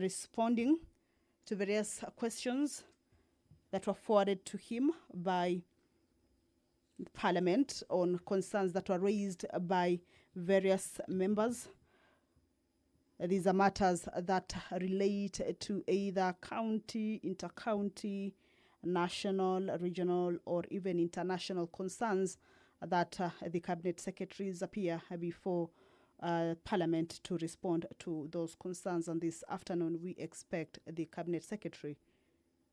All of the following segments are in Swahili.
responding to various questions that were forwarded to him by Parliament on concerns that were raised by various members. These are matters that relate to either county, inter-county, national, regional, or even international concerns that the cabinet secretaries appear before Parliament to respond to those concerns. And this afternoon, we expect the cabinet secretary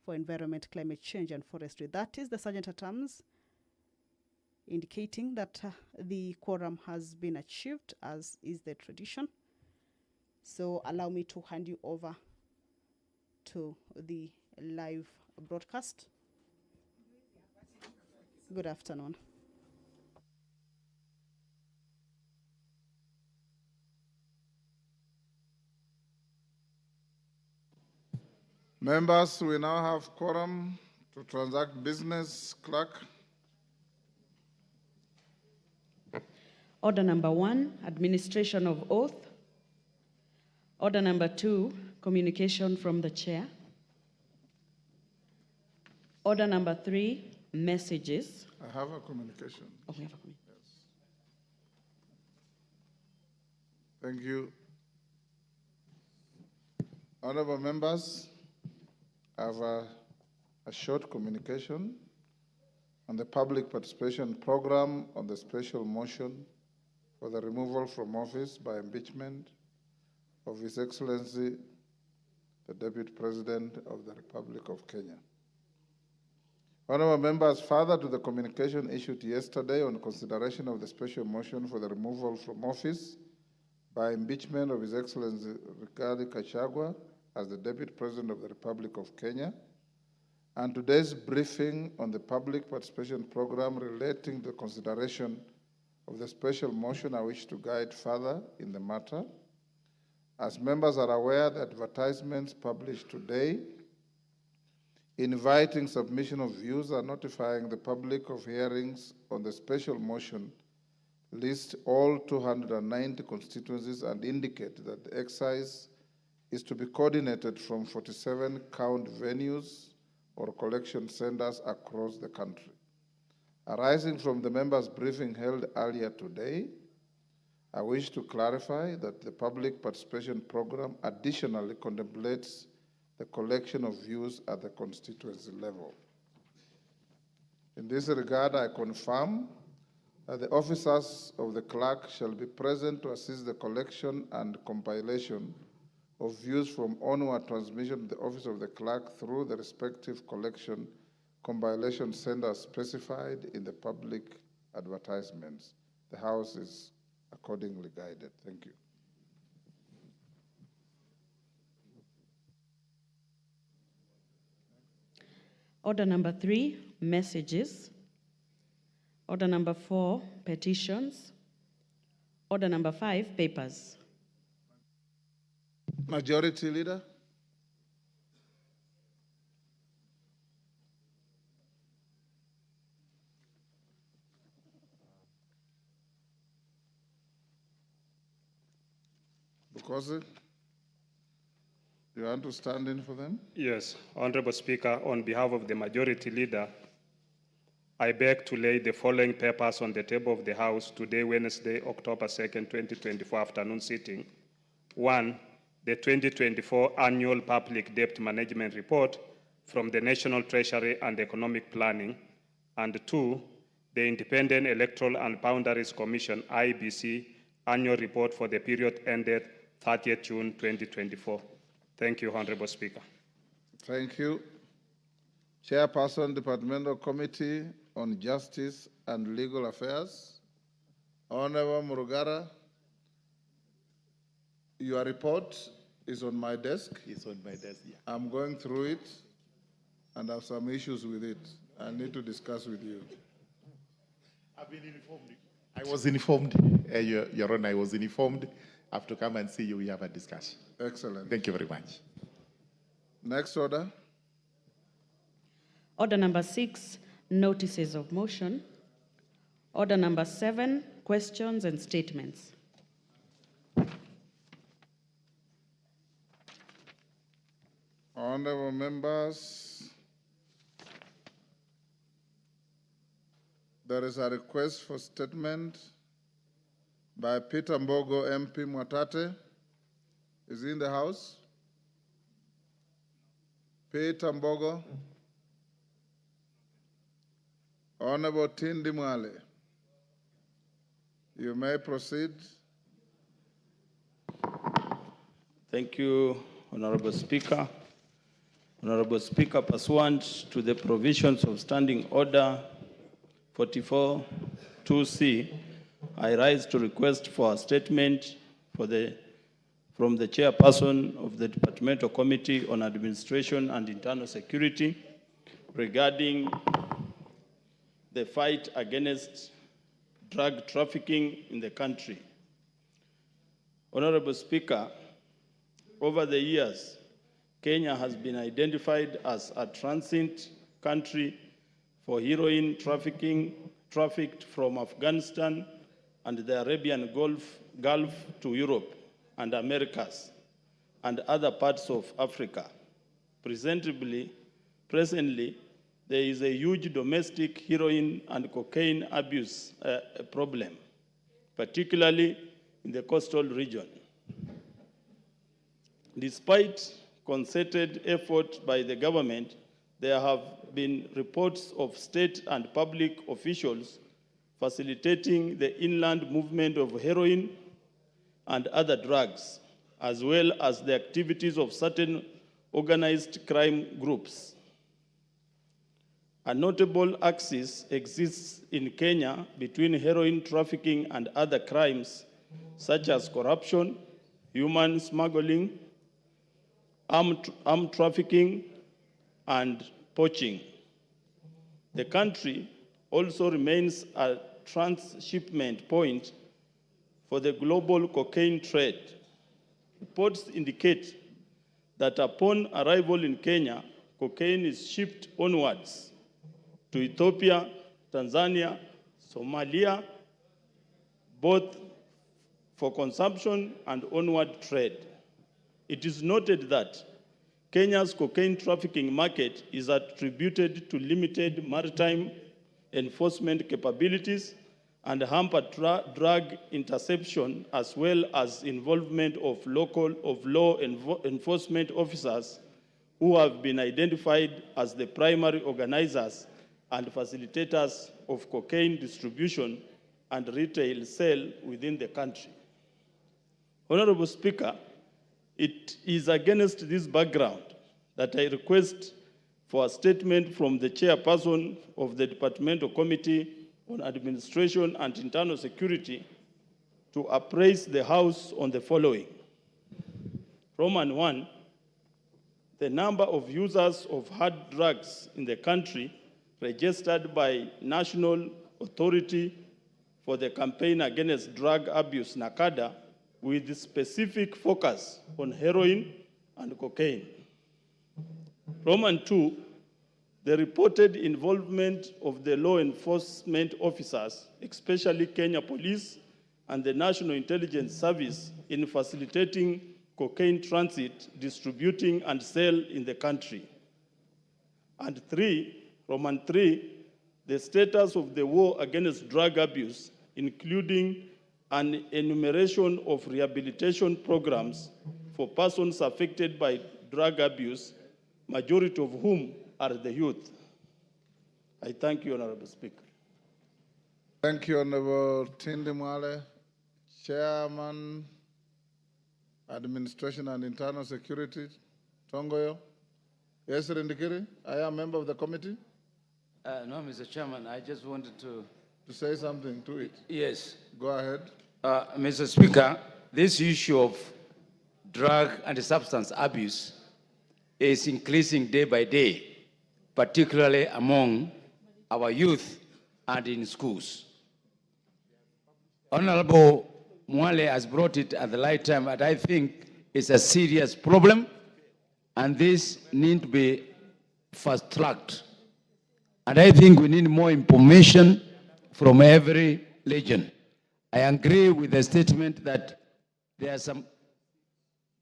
for Environment, Climate Change and Forestry, that is the Sergeant at Arms, indicating that the quorum has been achieved, as is the tradition. So allow me to hand you over to the live broadcast. Good afternoon. Members, we now have quorum to transact business. Clerk. Order number 1, administration of oath. Order number 2, communication from the chair. Order number 3, messages. I have a communication. Oh, we have a communication. Yes. Thank you. Honorable members, I have a short communication on the public participation program on the special motion for the removal from office by impeachment of His Excellency, the Deputy President of the Republic of Kenya. Honorable members, further to the communication issued yesterday on consideration of the special motion for the removal from office by impeachment of His Excellency Rigathi as the Deputy President of the Republic of Kenya, and today's briefing on the public participation program relating to the consideration of the special motion, I wish to guide further in the matter. As members are aware, the advertisements published today inviting submission of views and notifying the public of hearings on the special motion list all 290 constituencies and indicate that the exercise is to be coordinated from 47 count venues or collection centers across the country. Arising from the members' briefing held earlier today, I wish to clarify that the public participation program additionally contemplates the collection of views at the constituency level. In this regard, I confirm that the officers of the clerk shall be present to assist the collection and compilation of views from onward transmission to the office of the clerk through the respective collection compilation centers specified in the public advertisements. The House is accordingly guided. Thank you. Order number 3, messages. Order number 4, petitions. Order number 5, papers. Majority Leader. Bukosi, you want to stand in for them? Yes, Honorable Speaker, on behalf of the Majority Leader, I beg to lay the following papers on the table of the House today, Wednesday, October 2nd, 2024, afternoon sitting. 1, the 2024 Annual Public Debt Management Report from the National Treasury and Economic Planning, and 2, the Independent Electoral and Boundaries Commission, IBC, Annual Report for the period ended 30th June 2024. Thank you, Honorable Speaker. Thank you. Chairperson, Departmental Committee on Justice and Legal Affairs, Honorable Murugara, your report is on my desk. It's on my desk, yeah. I'm going through it and have some issues with it. I need to discuss with you. I've been informed. I was informed, Your Honor, I was informed. I have to come and see you. We have a discussion. Excellent. Thank you very much. Next order. Order number 6, notices of motion. Order number 7, questions and statements. Honorable members, there is a request for statement by Peter Mbogo, MP Mwatate. Is he in the house? Peter Mbogo. Honorable Tindi Mwale, you may proceed. Thank you, Honorable Speaker. Honorable Speaker, pursuant to the provisions of Standing Order 44-2C, I rise to request for a statement from the Chairperson of the Departmental Committee on Administration and Internal Security regarding the fight against drug trafficking in the country. Honorable Speaker, over the years, Kenya has been identified as a transit country for heroin trafficking, trafficked from Afghanistan and the Arabian Gulf to Europe and Americas and other parts of Africa. Presently, there is a huge domestic heroin and cocaine abuse problem, particularly in the coastal region. Despite concerted effort by the government, there have been reports of state and public officials facilitating the inland movement of heroin and other drugs, as well as the activities of certain organized crime groups. A notable axis exists in Kenya between heroin trafficking and other crimes, such as corruption, human smuggling, armed trafficking, and poaching. The country also remains a transshipment point for the global cocaine trade. Reports indicate that upon arrival in Kenya, cocaine is shipped onwards to Ethiopia, Tanzania, Somalia, both for consumption and onward trade. It is noted that Kenya's cocaine trafficking market is attributed to limited maritime enforcement capabilities and hampered drug interception, as well as involvement of law enforcement officers who have been identified as the primary organizers and facilitators of cocaine distribution and retail sale within the country. Honorable Speaker, it is against this background that I request for a statement from the Chairperson of the Departmental Committee on Administration and Internal Security to appraise the House on the following. Roman 1, the number of users of hard drugs in the country registered by National Authority for the Campaign Against Drug Abuse, NACADA, with specific focus on heroin and cocaine. Roman 2, the reported involvement of the law enforcement officers, especially Kenya Police and the National Intelligence Service, in facilitating cocaine transit, distributing, and sale in the country. And 3, Roman 3, the status of the war against drug abuse, including an enumeration of rehabilitation programs for persons affected by drug abuse, majority of whom are the youth. I thank you, Honorable Speaker. Thank you, Honorable Tindi Mwale. Chairman, Administration and Internal Security, Tongoyo. Yes, Rindikiri, I am a member of the committee. No, Mr. Chairman, I just wanted to say something to it. Yes. Go ahead. Mr. Speaker, this issue of drug and substance abuse is increasing day by day, particularly among our youth and in schools. Honorable Mwale has brought it at the right time, and I think it's a serious problem, and this needs to be fast-tracked. And I think we need more information from every region. I agree with the statement that there are some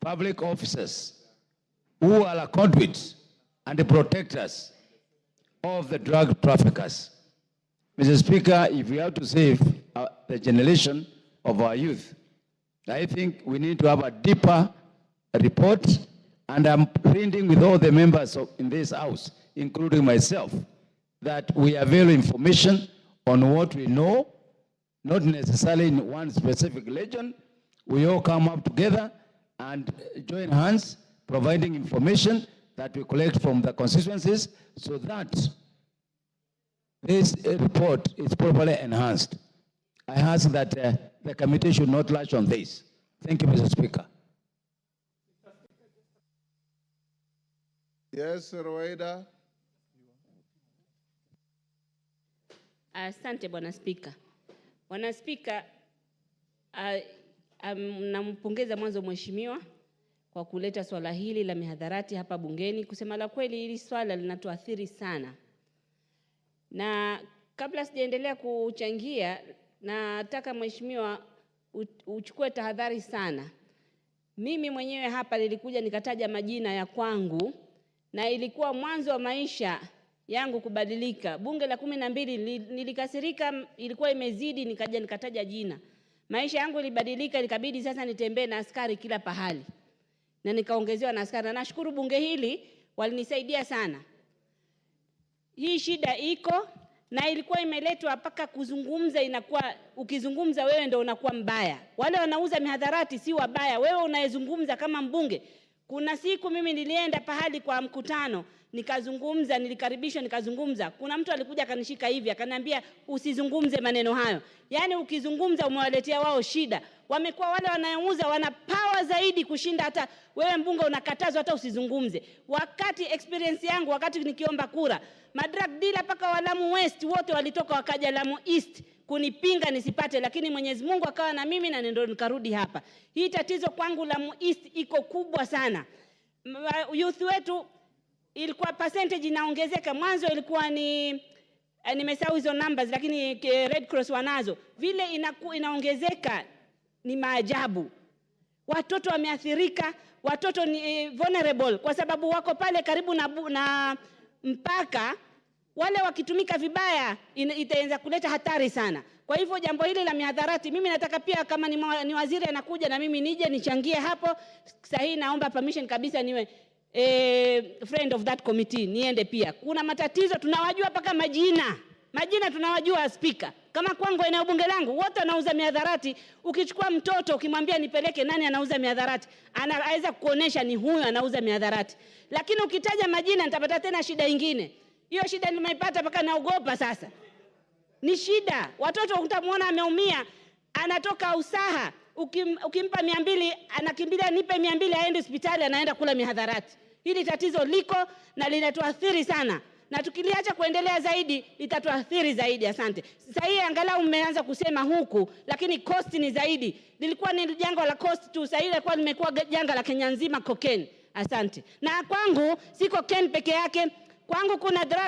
public officers who are conduits and the protectors of the drug traffickers. Mr. Speaker, if we have to save the generation of our youth, I think we need to have a deeper report, and I'm pleading with all the members in this House, including myself, that we avail information on what we know, not necessarily in one specific region. We all come up together and join hands, providing information that we collect from the constituencies so that this report is properly enhanced. I ask that the committee should not latch on this. Thank you, Mr. Speaker. Yes, Rwanda. Asante Bwana Spika. Bwana Spika, nampongeza mwanzo mheshimiwa kwa kuleta swala hili la mihadharati hapa bungeni. Kusema la kweli, hili swala linatuathiri sana. Na kabla sijaendelea kuchangia, nataka mheshimiwa uchukue tahadhari sana. Mimi mwenyewe hapa nilikuja nikataja majina ya kwangu, na ilikuwa mwanzo wa maisha yangu kubadilika. Bunge la 12 nilikasirika, ilikuwa imezidi, nikaja nikataja jina. Maisha yangu ilibadilika, ikabidi sasa nitembee na askari kila pahali. Na nikaongezewa na askari. Na nashukuru bunge hili walinisaidia sana. Hii shida iko na ilikuwa imeletwa mpaka kuzungumza, inakuwa ukizungumza wewe ndio unakuwa mbaya. Wale wanauza mihadharati si wabaya, wewe unayezungumza kama mbunge. Kuna siku mimi nilienda pahali kwa mkutano, nikazungumza, nilikaribishwa nikazungumza. Kuna mtu alikuja akanishika hivi, akaniambia usizungumze maneno hayo. Yaani ukizungumza umewaletea wao shida. Wamekuwa wale wanayouza wana power zaidi kushinda hata wewe mbunge unakatazwa hata usizungumze. Wakati experience yangu, wakati nikiomba kura, madrug dealer paka wa Lamu West wote walitoka wakaja Lamu East kunipinga nisipate, lakini Mwenyezi Mungu akawa na mimi na ndio nikarudi hapa. Hii tatizo kwangu Lamu East iko kubwa sana. Youth wetu ilikuwa percentage inaongezeka. Mwanzo ilikuwa ni nimesahau hizo numbers, lakini Red Cross wanazo. Vile inaongezeka ni maajabu. Watoto wameathirika, watoto ni vulnerable kwa sababu wako pale karibu na mpaka. Wale wakitumika vibaya itaanza kuleta hatari sana. Kwa hivyo jambo hili la mihadharati, mimi nataka pia kama ni waziri anakuja na mimi nije nichangie hapo. Sahihi, naomba permission kabisa niwe friend of that committee, niende pia. Kuna matatizo tunawajua paka majina. Majina tunawajua Speaker. Kama kwangu eneo bunge langu wote wanauza mihadharati. Ukichukua mtoto ukimwambia nipeleke nani anauza mihadharati, anaweza kuonesha ni huyo anauza mihadharati. Lakini ukitaja majina nitapata tena shida nyingine. Hiyo shida nimeipata paka naogopa sasa. Ni shida. Watoto utamuona ameumia, anatoka usaha, ukimpa 200 anakimbilia nipe 200 aende hospitali, anaenda kula mihadharati. Hili tatizo liko na linatuathiri sana. Na tukiliacha kuendelea zaidi itatuathiri zaidi. Asante. Sasa hii angalau mmeanza kusema huku, lakini cost ni zaidi. Lilikuwa ni janga la cost tu, sasa ile kwa limekuwa janga la Kenya nzima cocaine. Asante. Na kwangu si cocaine peke yake, kwangu kuna drug